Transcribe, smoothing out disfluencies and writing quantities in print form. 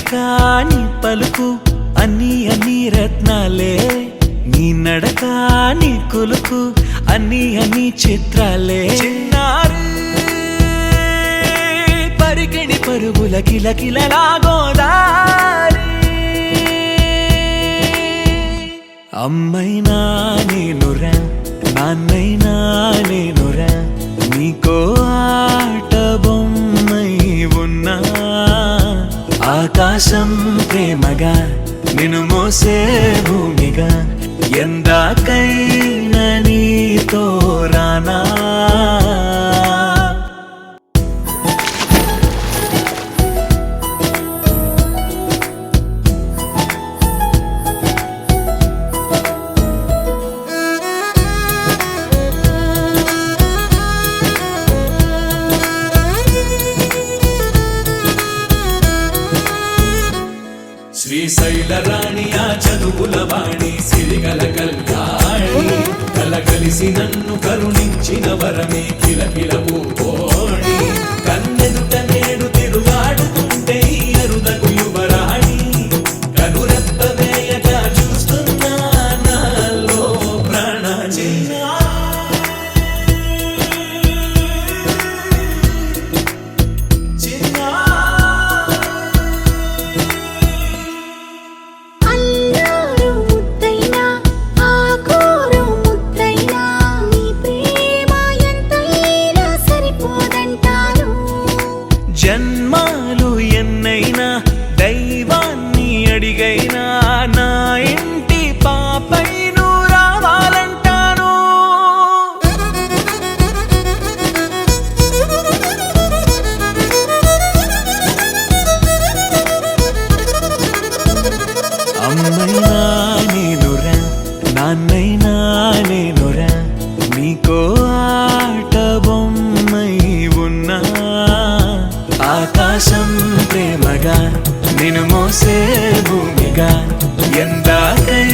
నడక నీ పలుకు అన్ని అన్ని రత్నాలే, నీ నడక నీ కొలుకు అన్ని అన్ని చిత్రాలే. చిన్నారి పరికిణి పరుగుల కిలకిలలా గోదారి, అమ్మైనా నేనురా నాన్నైనా నేనురా, నీకో ఆట బొమ్మై ఉన్నా. ఆకాశం ప్రేమగా నిన్ను మోసే భూమిగా, ఎందాకైనా నీతో రానా. శ్రీశైల రాణి ఆ చదువుల వాణి, సిరిగల కళ్యాణి, కలగలిసి నన్ను కరుణించిన వరమే కిలకిల పూకోణి. కన్నెదుట నేడు తిరుగాడుతుంటే అరుదకు యువరాణి, కనురెప్ప వేయగా చూస్తున్నా నాలో ప్రాణ. జన్మాలు ఎన్నైనా దైవాన్ని అడిగైనా, నా ఇంటి పాపై నువ్వు రావాలంటాను. అమ్మైనా నేనురా నాన్నైనా నేనురా, నీకో ఆట బొమ్మై ఉన్నా. ఆకాశం ప్రేమగా నిన్ను మోసే భూమిగా, ఎందాకై